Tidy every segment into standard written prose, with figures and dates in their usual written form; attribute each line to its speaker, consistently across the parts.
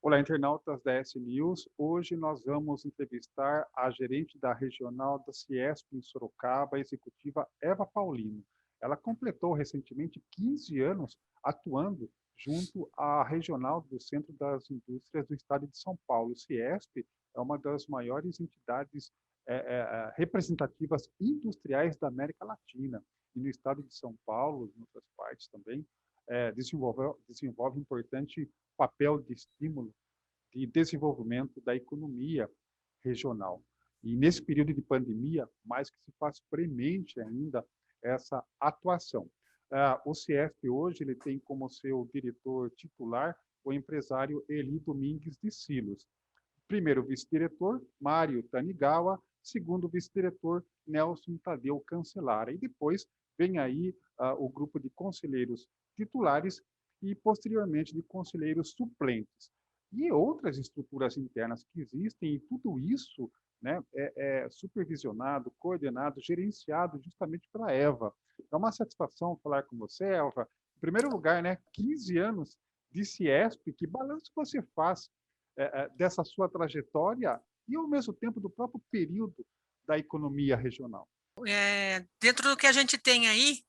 Speaker 1: Olá, internautas da S News. Hoje nós vamos entrevistar a gerente da regional da Ciesp em Sorocaba, a executiva Eva Paulino. Ela completou recentemente 15 anos atuando junto à regional do Centro das Indústrias do Estado de São Paulo. O Ciesp é uma das maiores entidades representativas industriais da América Latina. E no estado de São Paulo, em outras partes também, desenvolve importante papel de estímulo de desenvolvimento da economia regional. E nesse período de pandemia, mais que se faz premente ainda essa atuação. O Ciesp hoje ele tem como seu diretor titular o empresário Eli Domingues de Silos. Primeiro vice-diretor, Mário Tanigawa, segundo vice-diretor, Nelson Tadeu Cancelara. E depois vem aí o grupo de conselheiros titulares e, posteriormente, de conselheiros suplentes. E outras estruturas internas que existem, e tudo isso, né, é supervisionado, coordenado, gerenciado justamente pela Eva. É uma satisfação falar com você, Eva. Em primeiro lugar, né, 15 anos de Ciesp, que balanço você faz dessa sua trajetória e, ao mesmo tempo, do próprio período da economia regional?
Speaker 2: Dentro do que a gente tem aí,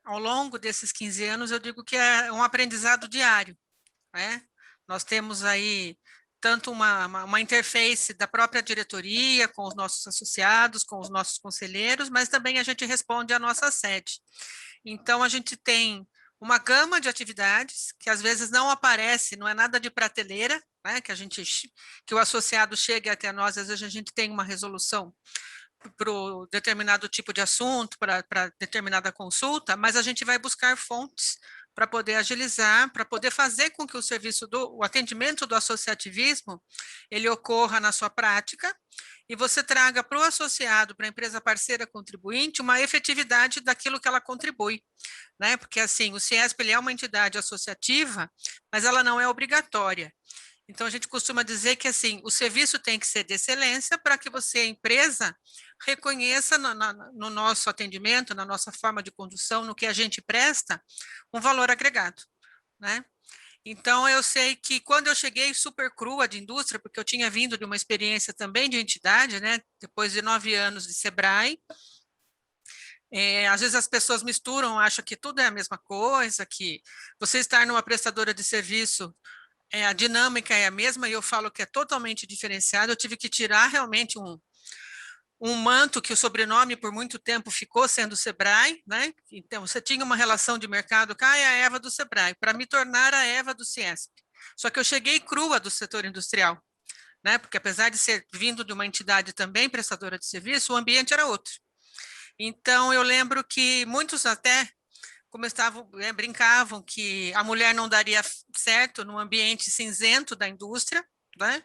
Speaker 2: ao longo desses 15 anos, eu digo que é um aprendizado diário, né? Nós temos aí tanto uma interface da própria diretoria com os nossos associados, com os nossos conselheiros, mas também a gente responde à nossa sede. Então, a gente tem uma gama de atividades que às vezes não aparece, não é nada de prateleira, né? Que o associado chegue até nós, às vezes a gente tem uma resolução para o determinado tipo de assunto, para determinada consulta, mas a gente vai buscar fontes para poder agilizar, para poder fazer com que o atendimento do associativismo, ele ocorra na sua prática, e você traga para o associado, para a empresa parceira contribuinte, uma efetividade daquilo que ela contribui, né? Porque assim, o Ciesp ele é uma entidade associativa, mas ela não é obrigatória. Então, a gente costuma dizer que assim, o serviço tem que ser de excelência para que você, a empresa, reconheça no nosso atendimento, na nossa forma de condução, no que a gente presta, um valor agregado, né? Então, eu sei que quando eu cheguei super crua de indústria, porque eu tinha vindo de uma experiência também de entidade, né? Depois de 9 anos de Sebrae, às vezes as pessoas misturam, acham que tudo é a mesma coisa, que você estar numa prestadora de serviço, a dinâmica é a mesma, e eu falo que é totalmente diferenciado. Eu tive que tirar realmente um manto que o sobrenome por muito tempo ficou sendo Sebrae, né? Então, você tinha uma relação de mercado, é a Eva do Sebrae, para me tornar a Eva do Ciesp. Só que eu cheguei crua do setor industrial, né? Porque apesar de ser vindo de uma entidade também prestadora de serviço, o ambiente era outro. Então, eu lembro que muitos até brincavam que a mulher não daria certo no ambiente cinzento da indústria, né?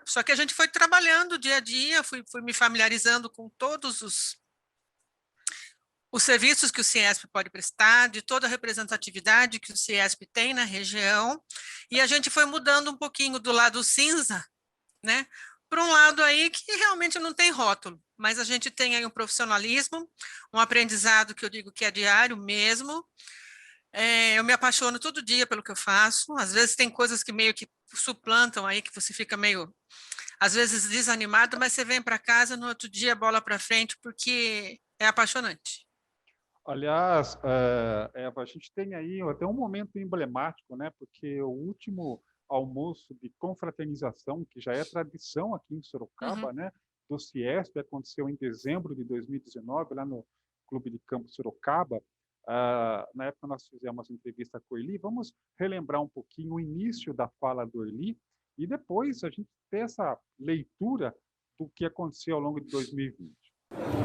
Speaker 2: Só que a gente foi trabalhando dia a dia, fui me familiarizando com todos os serviços que o Ciesp pode prestar, de toda a representatividade que o Ciesp tem na região, e a gente foi mudando um pouquinho do lado cinza, né, para um lado aí que realmente não tem rótulo, mas a gente tem aí um profissionalismo, um aprendizado que eu digo que é diário mesmo. Eu me apaixono todo dia pelo que eu faço, às vezes tem coisas que meio que suplantam aí, que você fica meio, às vezes, desanimado, mas você vem para casa, no outro dia, bola para frente, porque é apaixonante.
Speaker 1: Aliás, Eva, a gente tem aí até um momento emblemático, né? Porque o último almoço de confraternização, que já é tradição aqui em Sorocaba, né? Do Ciesp, aconteceu em dezembro de 2019, lá no Clube de Campo Sorocaba. Na época nós fizemos entrevista com o Eli. Vamos relembrar um pouquinho o início da fala do Eli e depois a gente ter essa leitura do que aconteceu ao longo de 2020.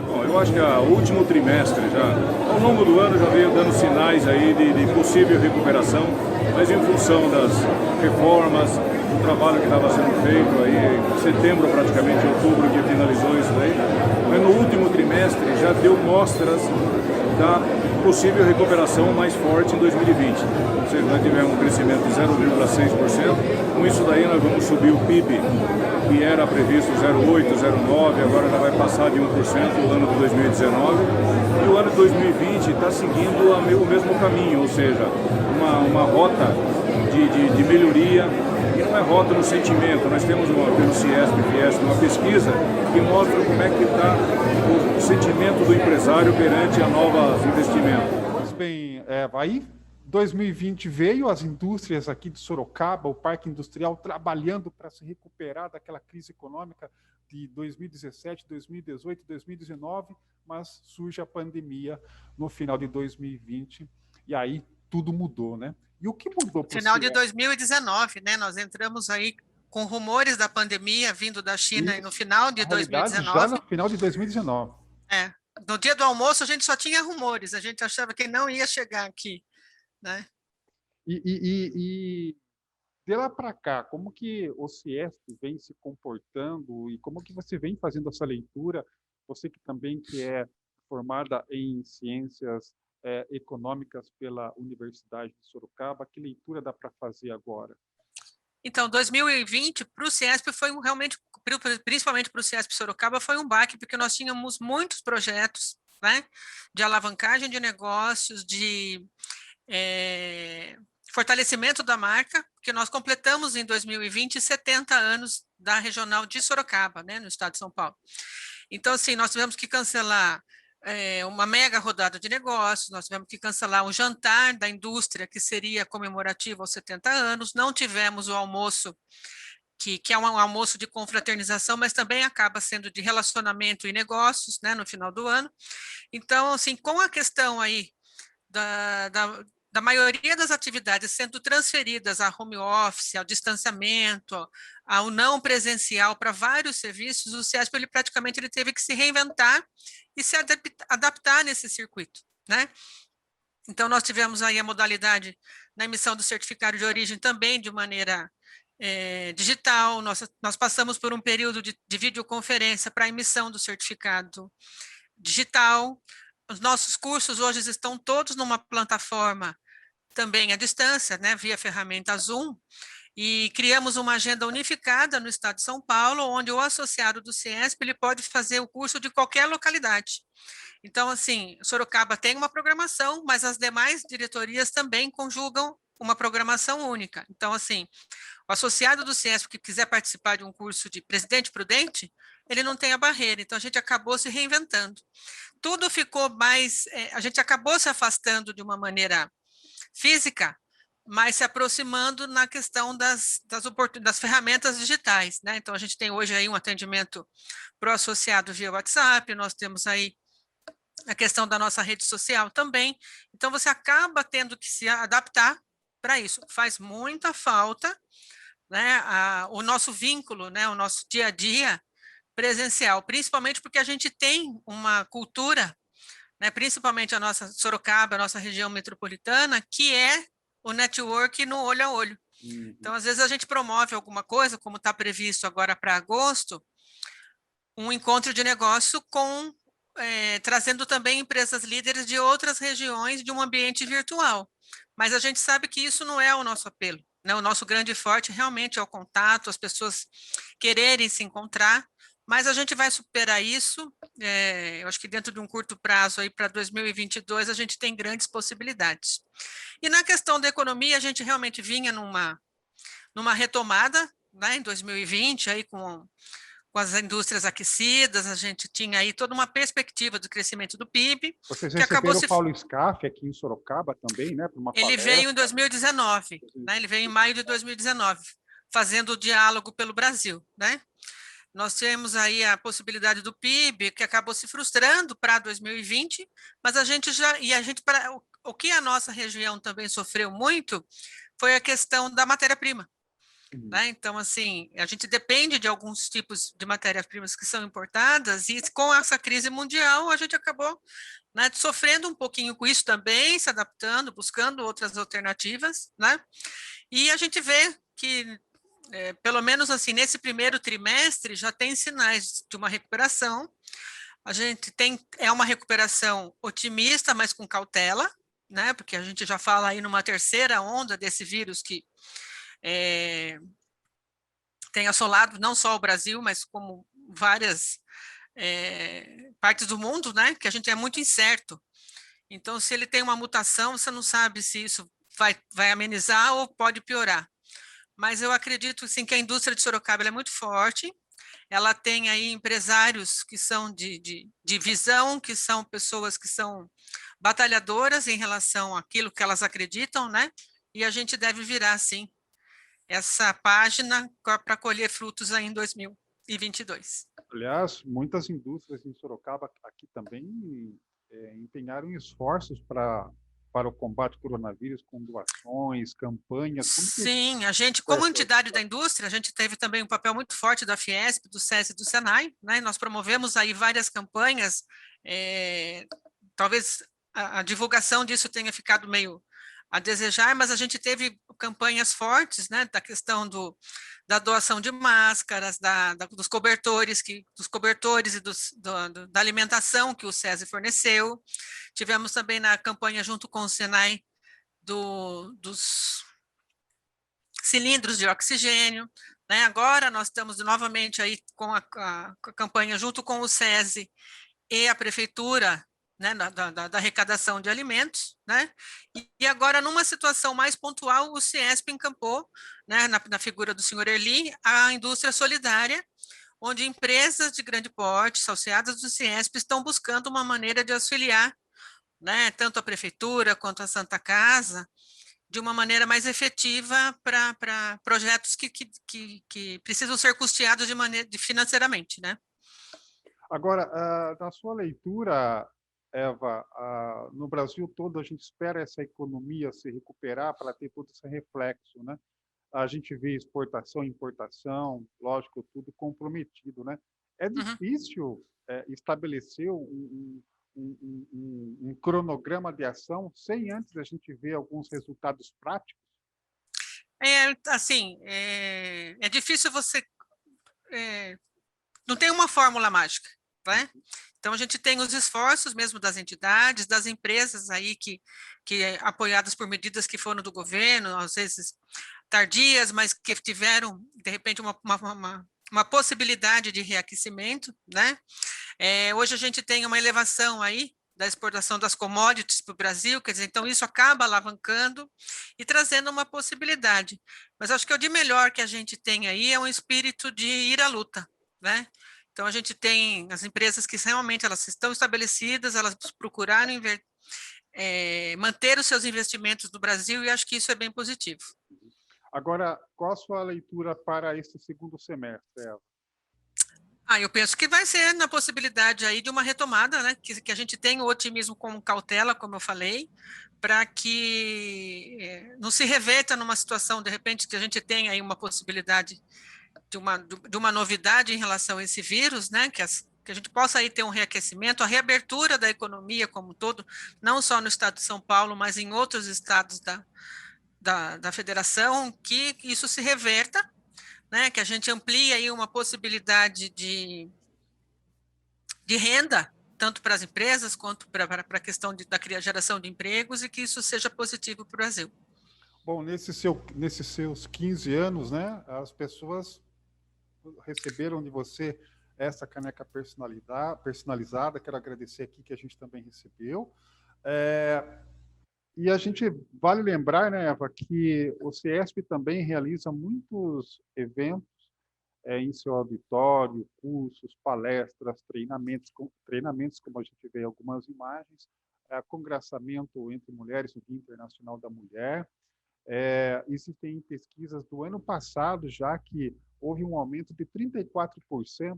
Speaker 3: Bom, eu acho que o último trimestre já, ao longo do ano, já veio dando sinais aí de possível recuperação, mas em função das reformas, do trabalho que estava sendo feito aí, em setembro praticamente, outubro que finalizou isso aí, mas no último trimestre já deu mostras da possível recuperação mais forte em 2020. Ou seja, nós tivemos um crescimento de 0,6%, com isso daí nós vamos subir o PIB, que era previsto 0,8%, 0,9%, agora já vai passar de 1% no ano de 2019, e o ano de 2020 está seguindo o mesmo caminho, ou seja, uma rota de melhoria, é rótulo, sentimento. Nós temos pelo Ciesp, uma pesquisa que mostra como é que está o sentimento do empresário perante a novos investimentos.
Speaker 1: Pois bem, aí 2020 veio, as indústrias aqui de Sorocaba, o Parque Industrial trabalhando para se recuperar daquela crise econômica de 2017, 2018, 2019, mas surge a pandemia no final de 2020 e aí tudo mudou, né? E o que mudou para o
Speaker 2: final de 2019, né? Nós entramos aí com rumores da pandemia vindo da China
Speaker 1: Isso,
Speaker 2: no final de 2019.
Speaker 1: Já no final de 2019.
Speaker 2: No dia do almoço a gente só tinha rumores, a gente achava que não ia chegar aqui, né?
Speaker 1: E de lá para cá, como que o Ciesp vem se comportando e como que você vem fazendo essa leitura? Você que também que é formada em ciências econômicas pela Universidade de Sorocaba, que leitura dá para fazer agora?
Speaker 2: Então, 2020 para o Ciesp foi realmente, principalmente para o Ciesp Sorocaba, foi um baque, porque nós tínhamos muitos projetos, né, de alavancagem de negócios, de fortalecimento da marca, porque nós completamos em 2020 70 anos da regional de Sorocaba, né, no estado de São Paulo. Então, assim, nós tivemos que cancelar uma mega rodada de negócios, nós tivemos que cancelar um jantar da indústria, que seria comemorativo aos 70 anos, não tivemos o almoço, que é um almoço de confraternização, mas também acaba sendo de relacionamento e negócios, né, no final do ano. Então, assim, com a questão aí da maioria das atividades sendo transferidas a home office, ao distanciamento, ao não presencial para vários serviços, o Ciesp ele praticamente ele teve que se reinventar e se adaptar nesse circuito, né? Então, nós tivemos aí a modalidade na emissão do certificado de origem também de maneira digital, nós passamos por um período de videoconferência para a emissão do certificado digital. Os nossos cursos hoje estão todos numa plataforma também à distância, né, via ferramenta Zoom, e criamos uma agenda unificada no estado de São Paulo, onde o associado do Ciesp ele pode fazer o curso de qualquer localidade. Então, assim, Sorocaba tem uma programação, mas as demais diretorias também conjugam uma programação única. Então, assim, o associado do Ciesp que quiser participar de um curso de presidente prudente, ele não tem a barreira. Então, a gente acabou se reinventando. Tudo ficou mais... a gente acabou se afastando de uma maneira física, mas se aproximando na questão das ferramentas digitais, né? Então, a gente tem hoje aí um atendimento para o associado via WhatsApp, nós temos aí a questão da nossa rede social também. Então, você acaba tendo que se adaptar para isso. Faz muita falta, né, o nosso vínculo, né, o nosso dia a dia presencial, principalmente porque a gente tem uma cultura, né, principalmente a nossa Sorocaba, a nossa região metropolitana, que é o network no olho a olho.
Speaker 1: Uhum.
Speaker 2: Então, às vezes a gente promove alguma coisa, como está previsto agora para agosto, um encontro de negócio trazendo também empresas líderes de outras regiões de um ambiente virtual. Mas a gente sabe que isso não é o nosso apelo, né? O nosso grande forte realmente é o contato, as pessoas quererem se encontrar, mas a gente vai superar isso, eu acho que dentro de um curto prazo, aí para 2022, a gente tem grandes possibilidades. E na questão da economia, a gente realmente vinha numa retomada, né, em 2020, aí com as indústrias aquecidas, a gente tinha aí toda uma perspectiva do crescimento do PIB.
Speaker 1: Vocês
Speaker 2: que acabou
Speaker 1: receberam o Paulo Scaff aqui em Sorocaba também, né? Para uma
Speaker 2: Ele
Speaker 1: palestra.
Speaker 2: veio em 2019, né? Ele veio em maio de 2019, fazendo o diálogo pelo Brasil, né? Nós temos aí a possibilidade do PIB, que acabou se frustrando para 2020, mas o que a nossa região também sofreu muito foi a questão da matéria-prima. Né? Então, assim, a gente depende de alguns tipos de matérias-primas que são importadas e com essa crise mundial a gente acabou, né, sofrendo um pouquinho com isso também, se adaptando, buscando outras alternativas, né? E a gente vê que, pelo menos assim, nesse primeiro trimestre já tem sinais de uma recuperação. A gente é uma recuperação otimista, mas com cautela, né? Porque a gente já fala aí numa terceira onda desse vírus que tem assolado não só o Brasil, mas como várias partes do mundo, né? Que a gente é muito incerto. Então, se ele tem uma mutação, você não sabe se isso vai amenizar ou pode piorar. mas eu acredito, sim, que a indústria de Sorocaba ela é muito forte, ela tem aí empresários que são de visão, que são pessoas que são batalhadoras em relação àquilo que elas acreditam, né? E a gente deve virar, sim, essa página para colher frutos aí em 2022.
Speaker 1: Aliás, muitas indústrias em Sorocaba aqui também empenharam esforços para o combate ao coronavírus, com doações, campanhas. Como que
Speaker 2: Sim, a gente,
Speaker 1: foi
Speaker 2: como
Speaker 1: essa
Speaker 2: entidade da
Speaker 1: história?
Speaker 2: indústria, a gente teve também um papel muito forte da Fiesp, do SESI e do Senai, né? Nós promovemos aí várias campanhas, talvez a divulgação disso tenha ficado meio a desejar, mas a gente teve campanhas fortes, né, da questão da doação de máscaras, dos cobertores, e da alimentação que o SESI forneceu. Tivemos também na campanha junto com o Senai dos cilindros de oxigênio, né? Agora nós estamos novamente aí com a campanha junto com o SESI e a prefeitura, né, da arrecadação de alimentos, né? E agora, numa situação mais pontual, o Ciesp encampou, né, na figura do senhor Erli, a indústria solidária, onde empresas de grande porte, associadas do Ciesp, estão buscando uma maneira de auxiliar, né, tanto a prefeitura quanto a Santa Casa, de uma maneira mais efetiva para projetos que precisam ser custeados financeiramente, né?
Speaker 1: Agora, na sua leitura, Eva, no Brasil todo a gente espera essa economia se recuperar para ter todo esse reflexo, né? A gente vê exportação, importação, lógico, tudo comprometido, né? É
Speaker 2: Uhum.
Speaker 1: difícil estabelecer um cronograma de ação sem antes a gente ver alguns resultados práticos?
Speaker 2: Assim, é difícil você... não tem uma fórmula mágica, né? Então, a gente tem os esforços mesmo das entidades, das empresas aí apoiadas por medidas que foram do governo, às vezes tardias, mas que tiveram, de repente, uma possibilidade de reaquecimento, né? Hoje a gente tem uma elevação aí da exportação das commodities para o Brasil, quer dizer, então isso acaba alavancando e trazendo uma possibilidade. Mas acho que o de melhor que a gente tem aí é um espírito de ir à luta, né? Então a gente tem as empresas que realmente elas estão estabelecidas, elas procuraram manter os seus investimentos no Brasil e acho que isso é bem positivo.
Speaker 1: Agora, qual a sua leitura para esse segundo semestre, Eva?
Speaker 2: Eu penso que vai ser na possibilidade aí de uma retomada, né? Que a gente tenha o otimismo com cautela, como eu falei, para que não se reverta numa situação, de repente, que a gente tenha aí uma possibilidade de uma novidade em relação a esse vírus, né? Que a gente possa aí ter um reaquecimento, a reabertura da economia como um todo, não só no estado de São Paulo, mas em outros estados da federação, que isso se reverta, né, que a gente amplie aí uma possibilidade de renda, tanto para as empresas quanto para a questão da geração de empregos, e que isso seja positivo para o Brasil.
Speaker 1: Bom, nesses seus 15 anos, né, as pessoas receberam de você essa caneca personalizada. Quero agradecer aqui que a gente também recebeu. E a gente vale lembrar, né, Eva, que o CIESP também realiza muitos eventos em seu auditório, cursos, palestras, treinamentos, como a gente vê em algumas imagens, congraçamento entre mulheres no Dia Internacional da Mulher. Existem pesquisas do ano passado já que houve um aumento de 34%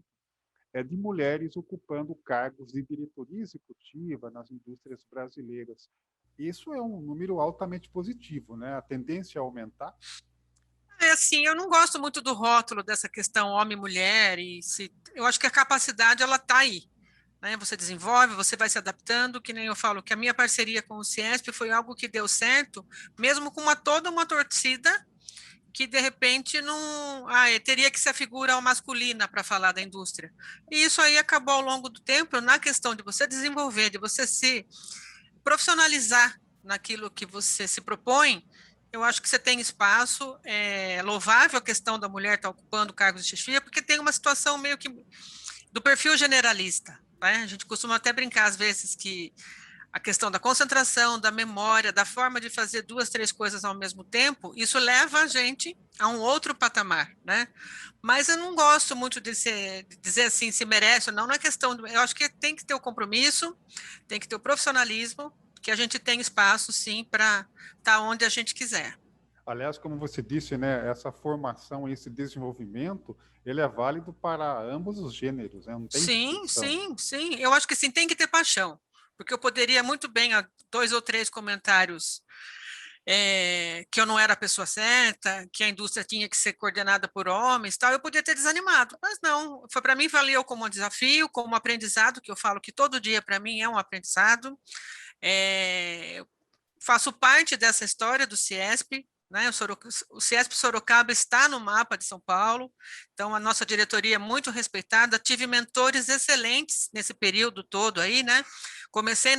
Speaker 1: de mulheres ocupando cargos de diretoria executiva nas indústrias brasileiras. Isso é um número altamente positivo, né? A tendência é aumentar.
Speaker 2: Assim, eu não gosto muito do rótulo dessa questão homem-mulher, eu acho que a capacidade ela está aí, né? Você desenvolve, você vai se adaptando, que nem eu falo, que a minha parceria com o Ciesp foi algo que deu certo, mesmo com toda uma torcida que de repente não teria que ser a figura masculina para falar da indústria. E isso aí acabou ao longo do tempo, na questão de você desenvolver, de você se profissionalizar naquilo que você se propõe. Eu acho que você tem espaço, é louvável a questão da mulher estar ocupando cargos de chefia, porque tem uma situação meio que do perfil generalista, né? A gente costuma até brincar às vezes que a questão da concentração, da memória, da forma de fazer 2, 3 coisas ao mesmo tempo, isso leva a gente a um outro patamar, né? Mas eu não gosto muito de dizer assim, se merece ou não, não é questão, eu acho que tem que ter o compromisso, tem que ter o profissionalismo, que a gente tem espaço, sim, para estar onde a gente quiser.
Speaker 1: Aliás, como você disse, né, essa formação, esse desenvolvimento, ele é válido para ambos os gêneros, né? Não tem
Speaker 2: Sim,
Speaker 1: distinção.
Speaker 2: sim, sim. Eu acho que sim, tem que ter paixão, porque eu poderia muito bem, 2 ou 3 comentários que eu não era a pessoa certa, que a indústria tinha que ser coordenada por homens, tal, eu podia ter desanimado, mas não, foi para mim valeu como um desafio, como um aprendizado, que eu falo que todo dia para mim é um aprendizado. Eu faço parte dessa história do CIESP, né? O CIESP Sorocaba está no mapa de São Paulo, então a nossa diretoria é muito respeitada, tive mentores excelentes nesse período todo aí, né? Comecei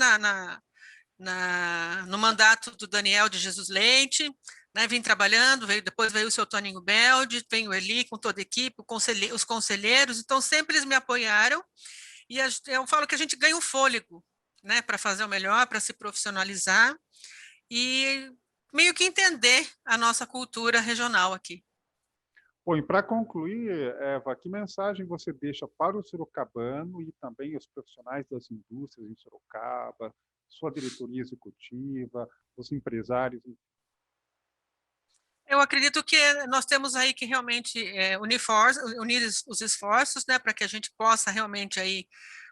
Speaker 2: no mandato do Daniel de Jesus Leite, né, vim trabalhando, depois veio o seu Toninho Belde, veio o Eli com toda a equipe, os conselheiros, então sempre eles me apoiaram, e eu falo que a gente ganha um fôlego, né, para fazer o melhor, para se profissionalizar, e meio que entender a nossa cultura regional aqui.
Speaker 1: Bom, e para concluir, Eva, que mensagem você deixa para o sorocabano e também os profissionais das indústrias em Sorocaba, sua diretoria executiva, os empresários?
Speaker 2: Eu acredito que nós temos aí que realmente unir os esforços, né, para que a gente possa realmente aí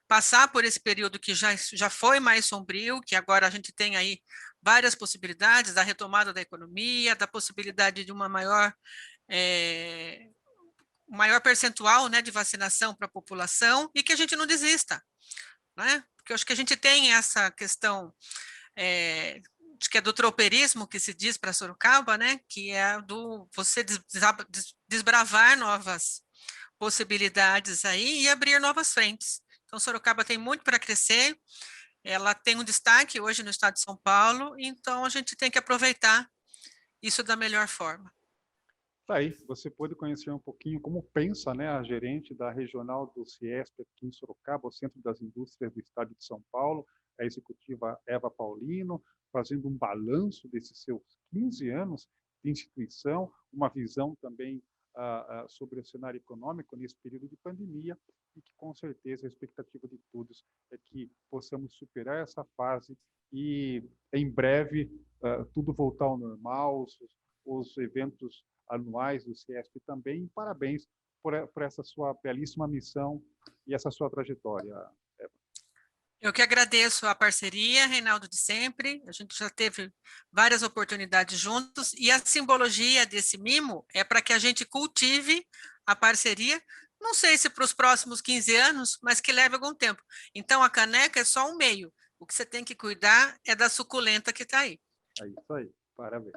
Speaker 2: passar por esse período que já foi mais sombrio, que agora a gente tem aí várias possibilidades da retomada da economia, da possibilidade de uma maior percentual, né, de vacinação para a população, e que a gente não desista, né? Porque eu acho que a gente tem essa questão, acho que é do tropeirismo que se diz para Sorocaba, né? Que é do você desbravar novas possibilidades aí e abrir novas frentes. Então, Sorocaba tem muito para crescer, ela tem um destaque hoje no estado de São Paulo, então a gente tem que aproveitar isso da melhor forma.
Speaker 1: Tá aí, você pôde conhecer um pouquinho como pensa, né, a gerente da regional do CIESP aqui em Sorocaba, o Centro das Indústrias do Estado de São Paulo, a executiva Eva Paulino, fazendo um balanço desses seus 15 anos de instituição, uma visão também sobre o cenário econômico nesse período de pandemia, e que com certeza a expectativa de todos é que possamos superar essa fase e em breve tudo voltar ao normal, os eventos anuais do CIESP também. Parabéns por essa sua belíssima missão e essa sua trajetória.
Speaker 2: Eu que agradeço a parceria, Reinaldo, de sempre. A gente já teve várias oportunidades juntos, e a simbologia desse mimo é para que a gente cultive a parceria, não sei se para os próximos 15 anos, mas que leve algum tempo. Então, a caneca é só um meio. O que você tem que cuidar é da suculenta que está aí.
Speaker 1: É isso aí. Parabéns.